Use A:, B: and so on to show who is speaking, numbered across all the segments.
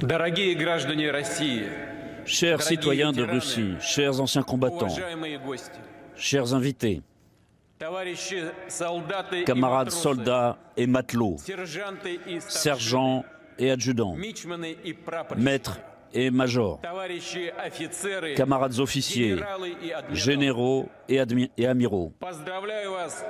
A: Дорогие граждане России,
B: Chers citoyens de Russie, chers anciens combattants,
A: уважаемые гости,
B: chers invités,
A: товарищи солдаты и
B: camarades
A: матросы,
B: soldats et matelots,
A: сержанты и старшины,
B: sergents et adjudants,
A: мичманы и прапорщики,
B: maîtres et majors,
A: товарищи офицеры,
B: camarades officiers,
A: генералы и адмиралы.
B: généraux et amiraux.
A: Поздравляю вас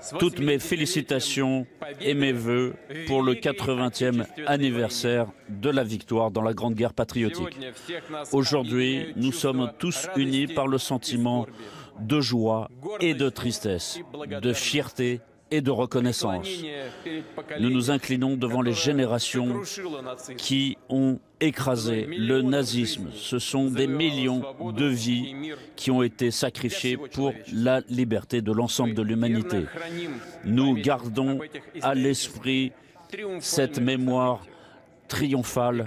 A: с
B: Toutes mes
A: 80-летием
B: félicitations
A: победы
B: et mes vœux pour le
A: в Великой
B: 80e
A: Отечественной
B: anniversaire de la victoire dans la Grande Guerre
A: войне.
B: patriotique.
A: Сегодня всех нас
B: Aujourd'hui,
A: объединяет
B: nous
A: чувство
B: sommes tous unis
A: радости
B: par le
A: и
B: sentiment
A: скорби,
B: de joie et de tristesse, de fierté et de reconnaissance.
A: преклонение перед
B: Nous nous
A: поколением,
B: inclinons devant les
A: которое
B: générations
A: сокрушило нацизм.
B: qui ont écrasé le nazisme. Ce sont des millions de vies qui ont été sacrifiées pour la liberté de l'ensemble de l'humanité. Nous gardons à l'esprit cette mémoire triomphale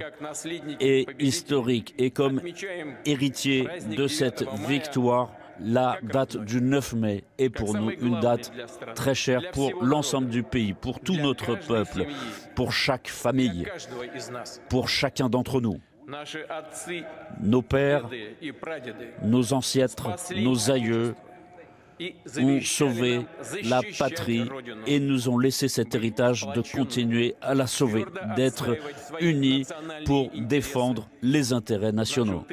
B: et historique. Et comme héritier de cette victoire, la date du 9 mai est pour nous une date très chère pour l'ensemble du pays, pour tout notre peuple, pour chaque famille, pour chacun d'entre nous. Nos pères, nos ancêtres, nos aïeux ont sauvé la patrie et nous ont laissé cet héritage de continuer à la sauver, d'être unis pour défendre les intérêts nationaux.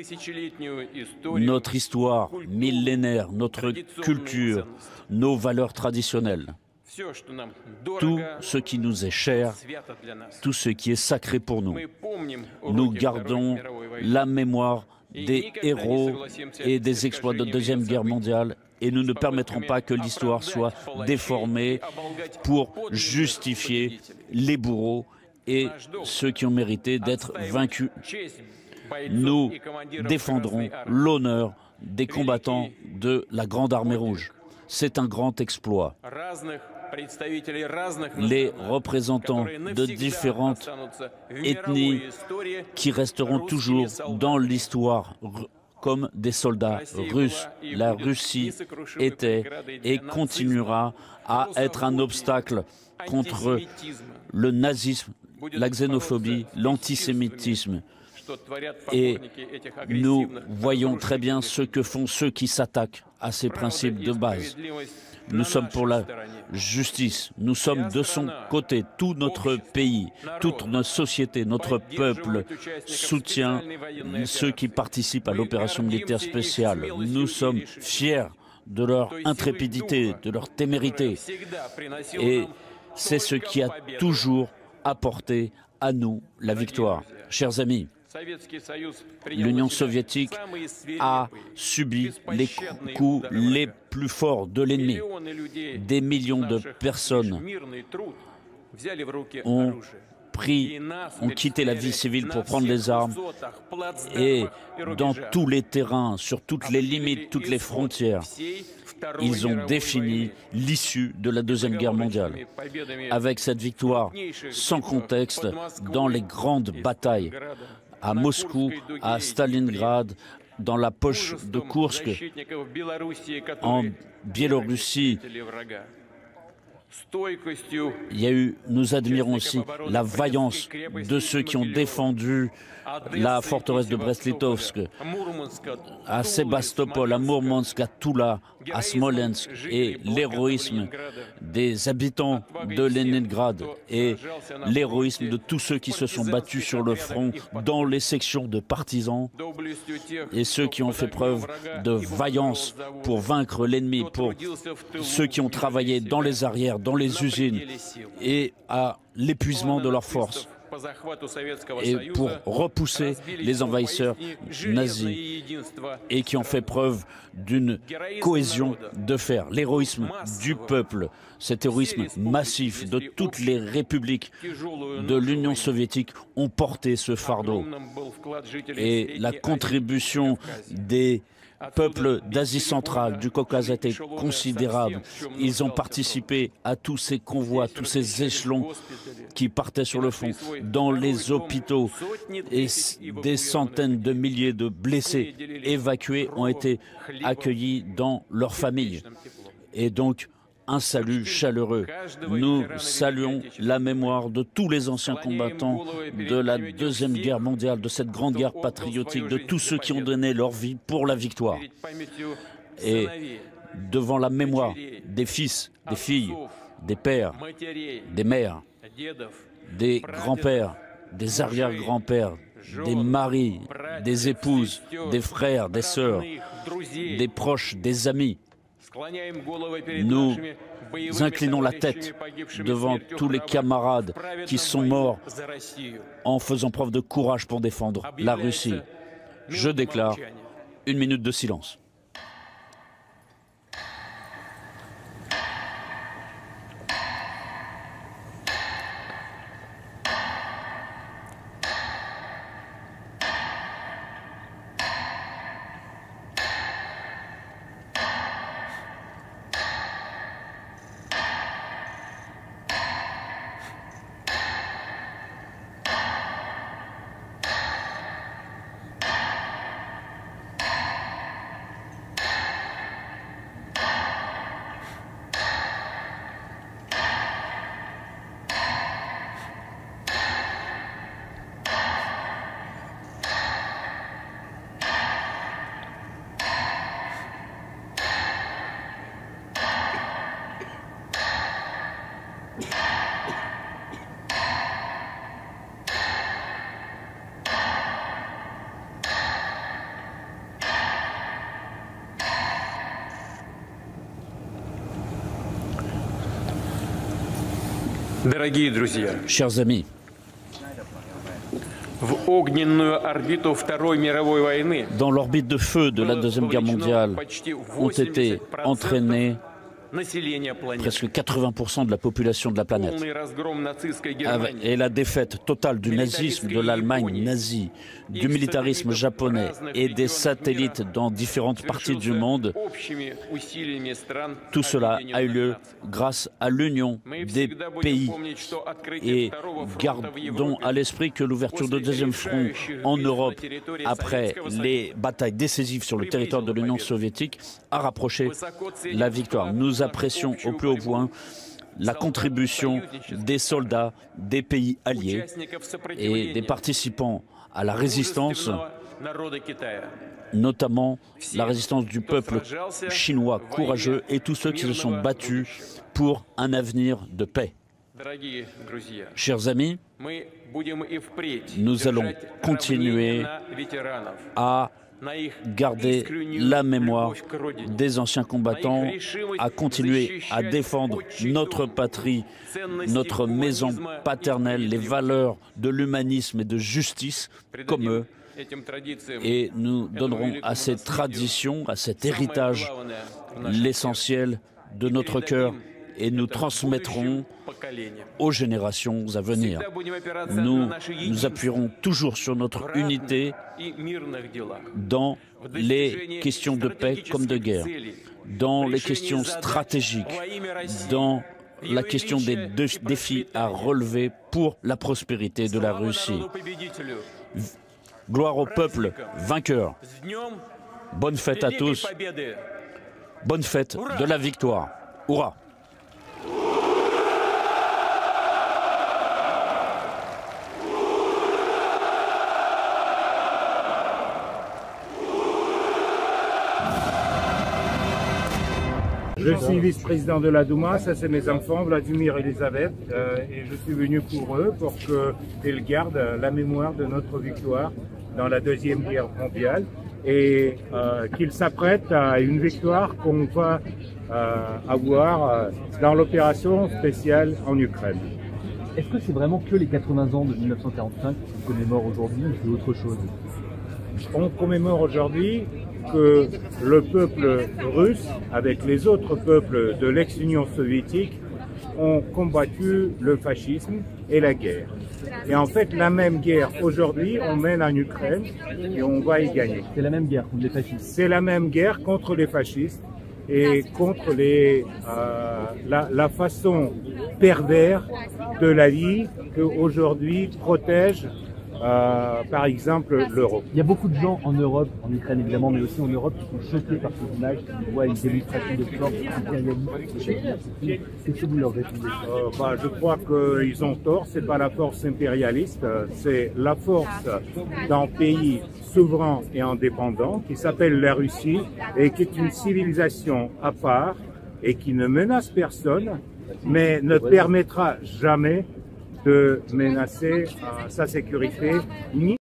B: Notre histoire millénaire, notre culture, nos valeurs traditionnelles, tout ce qui nous est cher, tout ce qui est sacré pour nous. Nous gardons la mémoire des héros et des exploits de la Deuxième Guerre mondiale et nous ne permettrons pas que l'histoire soit déformée pour justifier les bourreaux et ceux qui ont mérité d'être vaincus. Nous défendrons l'honneur des combattants de la Grande Armée Rouge. C'est un grand exploit. Les représentants de différentes ethnies qui resteront toujours dans l'histoire comme des soldats russes. La Russie était et continuera à être un obstacle contre le nazisme, la xénophobie, l'antisémitisme. Et nous voyons très bien ce que font ceux qui s'attaquent à ces principes de base. Nous sommes pour la justice, nous sommes de son côté, tout notre pays, toute notre société, notre peuple soutient ceux qui participent à l'opération militaire spéciale. Nous sommes fiers de leur intrépidité, de leur témérité. Et c'est ce qui a toujours apporté à nous la victoire. Chers amis, l'Union soviétique a subi les coups les plus forts de l'ennemi. Des millions de personnes ont quitté la vie civile pour prendre les armes et dans tous les terrains, sur toutes les limites, toutes les frontières, ils ont défini l'issue de la Deuxième Guerre mondiale. Avec cette victoire sans contexte dans les grandes batailles, à Moscou, à Stalingrad, dans la poche de Koursk, en Biélorussie. Nous admirons aussi la vaillance de ceux qui ont défendu la forteresse de Brest-Litovsk, à Sébastopol, à Mourmansk, à Toula, à Smolensk, et l'héroïsme des habitants de Leningrad et l'héroïsme de tous ceux qui se sont battus sur le front dans les sections de partisans et ceux qui ont fait preuve de vaillance pour vaincre l'ennemi, pour ceux qui ont travaillé dans les arrières, dans les usines et à l'épuisement de leurs forces et pour repousser les envahisseurs nazis et qui ont fait preuve d'une cohésion de fer. L'héroïsme du peuple, cet héroïsme massif de toutes les républiques de l'Union soviétique ont porté ce fardeau. Et la contribution des peuples d'Asie centrale, du Caucase a été considérable. Ils ont participé à tous ces convois, tous ces échelons qui partaient sur le front, dans les hôpitaux, et des centaines de milliers de blessés évacués ont été accueillis dans leurs familles. Et donc, un salut chaleureux. Nous saluons la mémoire de tous les anciens combattants de la Deuxième Guerre mondiale, de cette grande guerre patriotique, de tous ceux qui ont donné leur vie pour la victoire. Et devant la mémoire des fils, des filles, des pères, des mères, des grands-pères, des arrière-grands-pères, des maris, des épouses, des frères, des sœurs, des proches, des amis, nous inclinons la tête devant tous les camarades qui sont morts en faisant preuve de courage pour défendre la Russie. Je déclare 1 minute de silence.
A: Дорогие друзья,
B: Chers amis,
A: в огненную орбиту Второй мировой войны
B: dans l'orbite de feu de la Deuxième Guerre mondiale ont été entraînés
A: населения планеты.
B: presque 80% de la population de la planète.
A: Полный разгром нацистской Германии.
B: Et la défaite totale du nazisme, de l'Allemagne nazie, du militarisme japonais et des satellites dans différentes parties du monde,
A: Общими усилиями стран
B: tout cela
A: Объединенных
B: a eu lieu
A: Наций.
B: grâce à l'union
A: Мы
B: des
A: всегда будем
B: pays.
A: помнить, что открытие
B: Et
A: второго фронта в
B: gardons
A: Европе
B: à l'esprit que l'ouverture de deuxième front en Europe, après les batailles décisives sur le territoire de l'Union soviétique, a rapproché la victoire. Nous apprécions au plus haut point la contribution des soldats des pays alliés et des participants à la résistance,
A: народа Китая.
B: notamment la résistance du peuple chinois courageux et tous ceux qui se sont battus pour un avenir de paix.
A: Дорогие друзья,
B: Chers amis,
A: мы будем и впредь
B: nous allons
A: держать
B: continuer
A: равнение на ветеранов,
B: à
A: на их
B: garder
A: искреннюю
B: la mémoire
A: любовь к Родине,
B: des anciens combattants, à continuer à défendre notre patrie, notre maison paternelle, les valeurs de l'humanisme et de justice comme eux.
A: этим традициям
B: Et nous donnerons à ces traditions, à cet héritage, l'essentiel de notre cœur et nous transmettrons aux générations à venir. Nous nous appuierons toujours sur notre unité dans les questions de paix comme de guerre, dans les questions stratégiques, dans la question des défis à relever pour la prospérité de la Russie. Gloire au peuple vainqueur. Bonne fête à tous. Bonne fête de la victoire. Hurrah!
C: Je suis vice-président de la Douma, ça c'est mes enfants, Vladimir et Elisabeth, et je suis venu pour eux, pour qu'ils gardent la mémoire de notre victoire dans la Deuxième Guerre mondiale et qu'ils s'apprêtent à une victoire qu'on va avoir dans l'opération spéciale en Ukraine.
D: Est-ce que c'est vraiment que les 80 ans de 1945 qu'on commémore aujourd'hui ou c'est autre chose?
C: On commémore aujourd'hui que le peuple russe, avec les autres peuples de l'ex-Union soviétique, ont combattu le fascisme et la guerre. Et en fait, la même guerre aujourd'hui, on mène en Ukraine et on va y gagner.
D: C'est la même guerre contre les fascistes.
C: C'est la même guerre contre les fascistes et contre la façon pervers de la vie qu'aujourd'hui protège par exemple, l'Europe.
D: Il y a beaucoup de gens en Europe, en Ukraine évidemment, mais aussi en Europe, qui sont choqués par ces images, qui voient une démonstration de force impérialiste. Qu'est-ce que vous leur répondez?
C: Je crois qu'ils ont tort. C'est pas la force impérialiste, c'est la force d'un pays souverain et indépendant qui s'appelle la Russie et qui est une civilisation à part et qui ne menace personne, mais ne permettra jamais de menacer sa sécurité ni